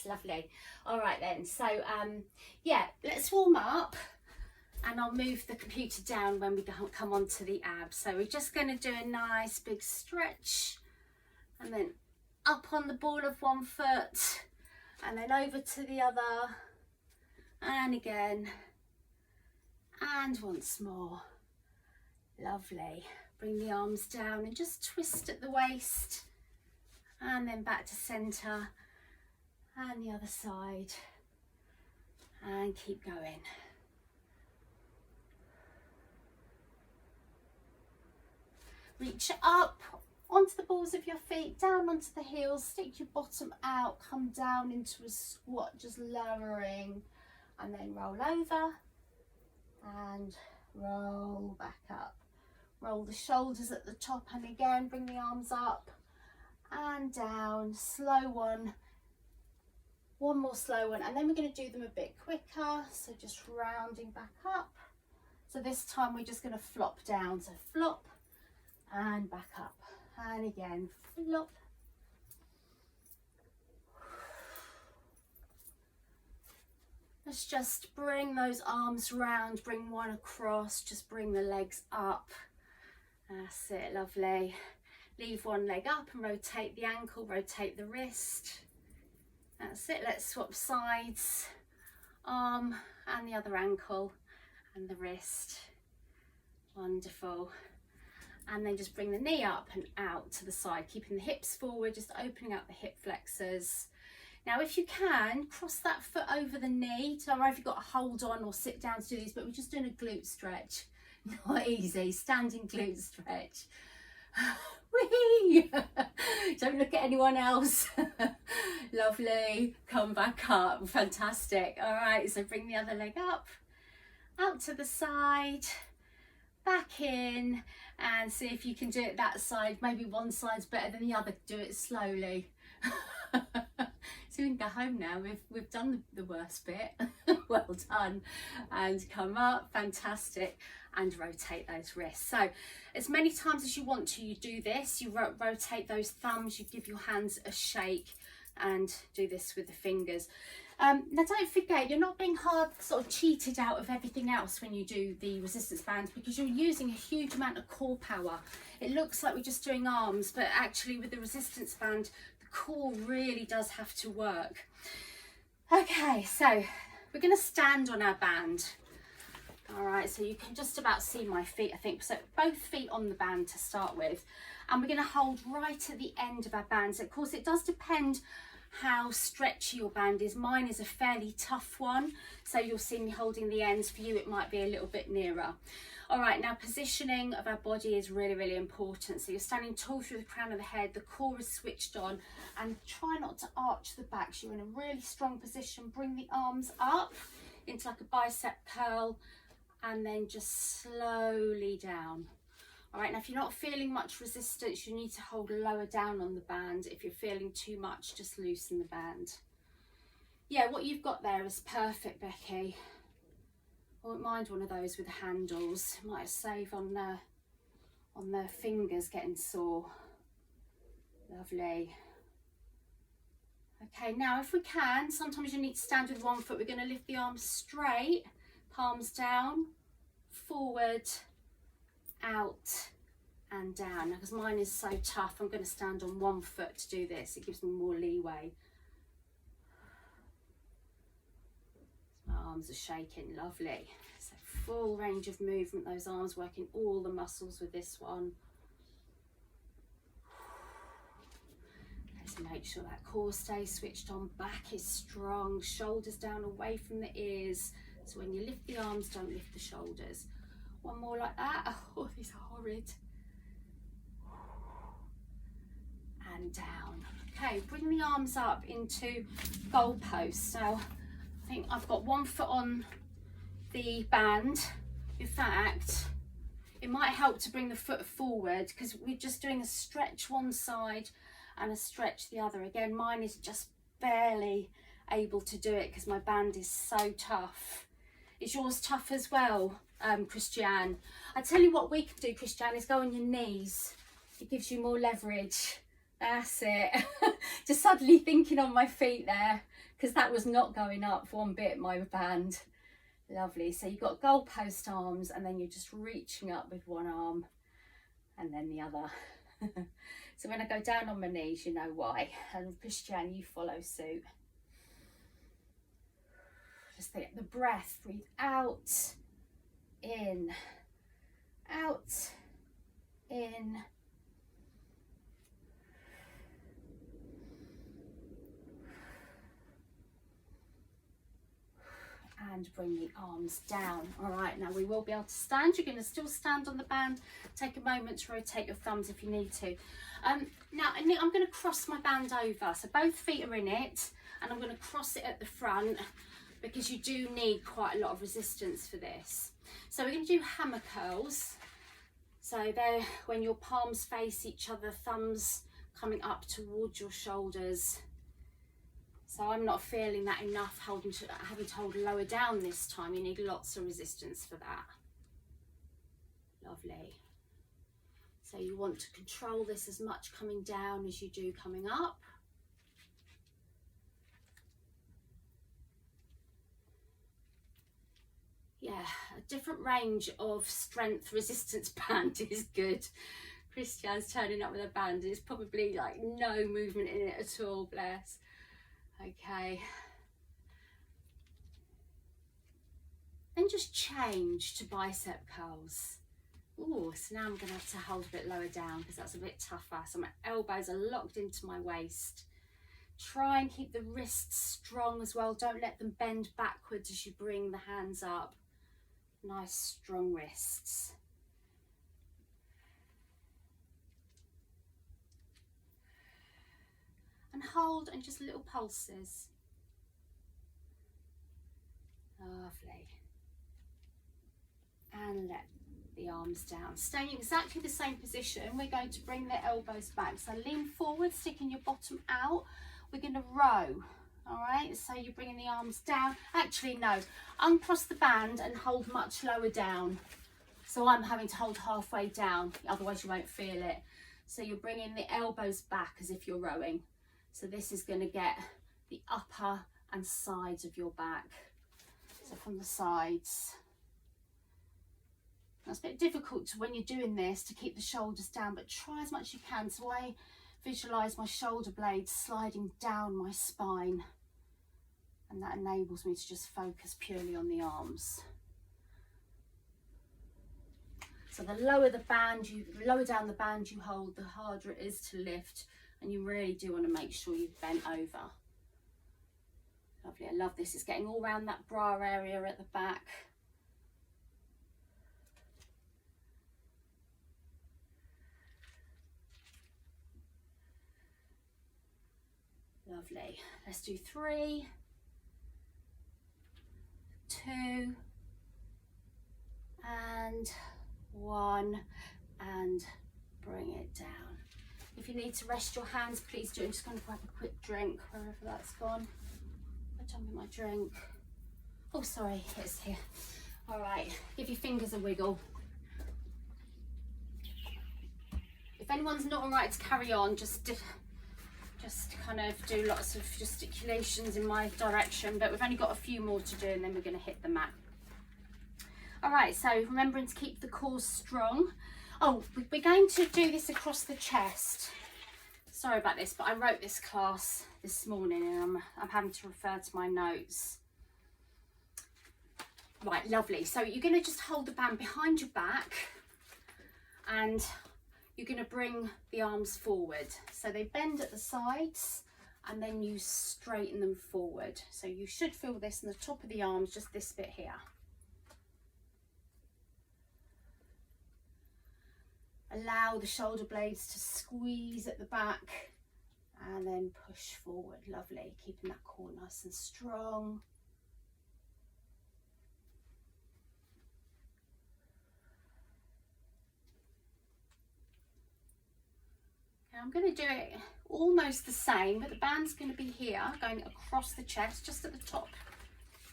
lovely. All right then, so yeah, let's warm up and I'll move the computer down when we come on to the abs. So we're just going to do a nice big stretch and then up on the ball of one foot and then over to the other and again and once more. Lovely. Bring the arms down and just twist at the waist and then back to center and the other side and keep going. Reach up onto the balls of your feet, down onto the heels, stick your bottom out, come down into a squat, just lowering, and then roll over and roll back up. Roll the shoulders at the top and again bring the arms up and down. Slow one more slow one, and then we're going to do them a bit quicker, so just rounding back up. So this time we're just going to flop down, so flop and back up and again flop. Let's just bring those arms round, bring one across, just bring the legs up. That's it, lovely. Leave one leg up and rotate the ankle, rotate the wrist. That's it. Let's swap sides, arm and the other ankle and the wrist. Wonderful. And then just bring the knee up and out to the side, keeping the hips forward, just opening up the hip flexors. Now, if you can, cross that foot over the knee. Don't worry if you've got to hold on or sit down to do these, but we're just doing a glute stretch. Not easy, standing glute stretch. Whee! Don't look at anyone else. Lovely. Come back up. Fantastic. All right, so bring the other leg up, out to the side, back in, and see if you can do it that side. Maybe one side's better than the other. Do it slowly. So we can go home now. We've done the worst bit. Well done. And come up. Fantastic. And rotate those wrists. So as many times as you want to, you do this. You rotate those thumbs. You give your hands a shake and do this with the fingers. Now don't forget, you're not being sort of cheated out of everything else when you do the resistance bands, because you're using a huge amount of core power. It looks like we're just doing arms, but actually with the resistance band, the core really does have to work. Okay, so we're going to stand on our band. All right, so you can just about see my feet, I think. So both feet on the band to start with. And we're going to hold right at the end of our bands. Of course, it does depend how stretchy your band is. Mine is a fairly tough one, so you'll see me holding the ends. For you, it might be a little bit nearer. All right, now positioning of our body is really, really important. So you're standing tall through the crown of the head, the core is switched on, and try not to arch the back. So you're in a really strong position. Bring the arms up into like a bicep curl, and then just slowly down. All right, now if you're not feeling much resistance, you need to hold lower down on the band. If you're feeling too much, just loosen the band. Yeah, what you've got there is perfect, Becky. I wouldn't mind one of those with the handles. Might save on the fingers getting sore. Lovely. Okay, now if we can, sometimes you need to stand with one foot. We're going to lift the arms straight, palms down, forward, out and down. Now, because mine is so tough, I'm going to stand on one foot to do this. It gives me more leeway. My arms are shaking. Lovely. So full range of movement, those arms working all the muscles with this one. Let's make sure that core stays switched on. Back is strong, shoulders down away from the ears. So when you lift the arms, don't lift the shoulders. One more like that. Oh, these are horrid. And down. Okay, bring the arms up into goalposts. Now, I think I've got one foot on the band. In fact, it might help to bring the foot forward, because we're just doing a stretch one side and a stretch the other. Again, mine is just barely able to do it because my band is so tough. Is yours tough as well, Christiane? I tell you what we can do, Christiane, is go on your knees. It gives you more leverage. That's it. Just suddenly thinking on my feet there, because that was not going up one bit, my band. Lovely. So you've got goalpost arms, and then you're just reaching up with one arm and then the other. So when I go down on my knees, you know why. And Christian, you follow suit. Just take the breath, breathe out, in, out, in. And bring the arms down. All right, now we will be able to stand. You're going to still stand on the band. Take a moment to rotate your thumbs if you need to. Now I'm going to cross my band over. So both feet are in it, and I'm going to cross it at the front because you do need quite a lot of resistance for this. So we're going to do hammer curls. So they're when your palms face each other, thumbs coming up towards your shoulders. So I'm not feeling that enough having to hold lower down this time. You need lots of resistance for that. Lovely. So you want to control this as much coming down as you do coming up. Yeah, a different range of strength resistance band is good. Christian's turning up with a band. There's probably like no movement in it at all, bless. Okay. Then just change to bicep curls. Ooh, so now I'm going to have to hold a bit lower down because that's a bit tougher. So my elbows are locked into my waist. Try and keep the wrists strong as well. Don't let them bend backwards as you bring the hands up. Nice strong wrists. And hold, and just little pulses. Lovely. And let the arms down. Staying in exactly the same position, we're going to bring the elbows back. So lean forward, sticking your bottom out. We're going to row. All right, so you're bringing the arms down. Actually, no, uncross the band and hold much lower down. So I'm having to hold halfway down, otherwise you won't feel it. So you're bringing the elbows back as if you're rowing. So this is going to get the upper and sides of your back. So from the sides. It's a bit difficult when you're doing this to keep the shoulders down, but try as much as you can. So I visualise my shoulder blades sliding down my spine, and that enables me to just focus purely on the arms. So the lower the band, lower down the band you hold, the harder it is to lift, and you really do want to make sure you've bent over. Lovely, I love this. It's getting all around that bra area at the back. Lovely. Let's do 3, 2, and 1, and bring it down. If you need to rest your hands, please do. I'm just going to grab a quick drink wherever that's gone. I'll jump in my drink. Oh, sorry, it's here. All right, give your fingers a wiggle. If anyone's not all right to carry on, just kind of do lots of gesticulations in my direction, but we've only got a few more to do and then we're going to hit the mat. All right, so remembering to keep the core strong. Oh, we're going to do this across the chest. Sorry about this, but I wrote this class this morning and I'm having to refer to my notes. Right, lovely. So you're going to just hold the band behind your back and you're going to bring the arms forward. So they bend at the sides and then you straighten them forward. So you should feel this in the top of the arms, just this bit here. Allow the shoulder blades to squeeze at the back and then push forward. Lovely, keeping that core nice and strong. I'm going to do it almost the same, but the band's going to be here, going across the chest, just at the top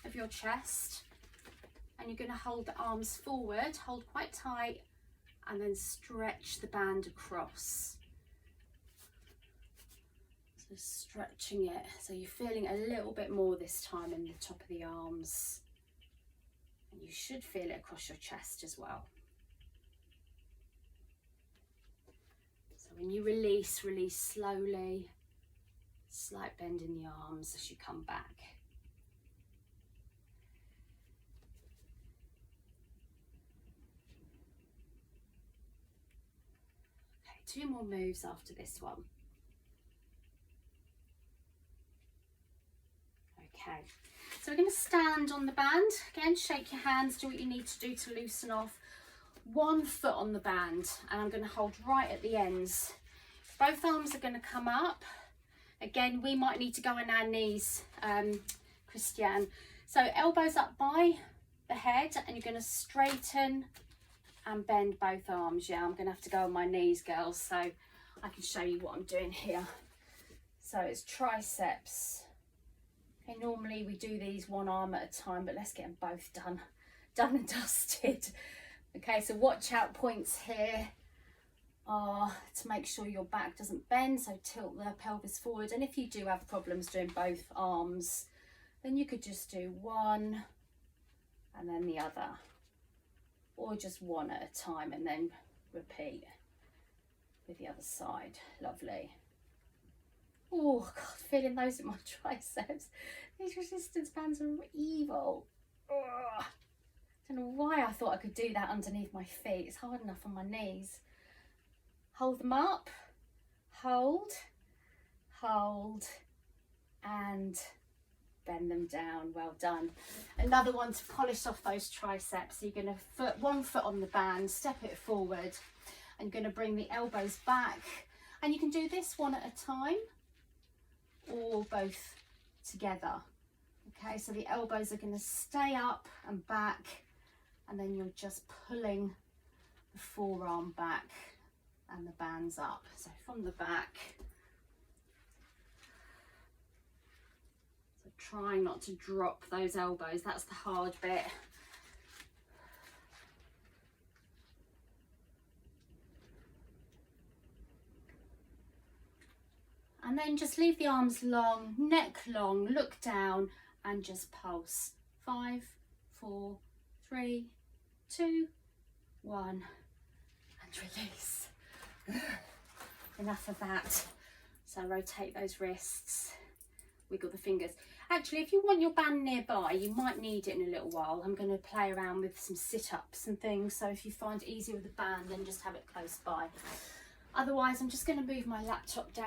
of your chest. And you're going to hold the arms forward, hold quite tight, and then stretch the band across. So stretching it, so you're feeling a little bit more this time in the top of the arms. And you should feel it across your chest as well. So when you release, release slowly. Slight bend in the arms as you come back. Okay, 2 more moves after this one. Okay, so we're going to stand on the band. Again, shake your hands, do what you need to do to loosen off. 1 foot on the band, and I'm going to hold right at the ends. Both arms are going to come up. Again, we might need to go on our knees, Christiane. So elbows up by the head, and you're going to straighten and bend both arms. Yeah, I'm going to have to go on my knees, girls, so I can show you what I'm doing here. So it's triceps. Okay, normally we do these 1 arm at a time, but let's get them both done and dusted. Okay, so watch out points here are to make sure your back doesn't bend, so tilt the pelvis forward. And if you do have problems doing both arms, then you could just do 1 and then the other, or just 1 at a time and then repeat with the other side. Lovely. Oh God, feeling those in my triceps. These resistance bands are evil. Ugh. I don't know why I thought I could do that underneath my feet. It's hard enough on my knees. Hold them up, hold, and bend them down. Well done. Another one to polish off those triceps. So you're going to put 1 foot on the band, step it forward, and you're going to bring the elbows back. And you can do this 1 at a time or both together. Okay, so the elbows are going to stay up and back, and then you're just pulling the forearm back and the bands up. So from the back. So trying not to drop those elbows, that's the hard bit. And then just leave the arms long, neck long, look down and just pulse. 5, 4, 3, 2, 1, and release. Enough of that. So rotate those wrists, wiggle the fingers. Actually, if you want your band nearby, you might need it in a little while. I'm going to play around with some sit-ups and things, so if you find it easier with the band, then just have it close by. Otherwise, I'm just going to move my laptop down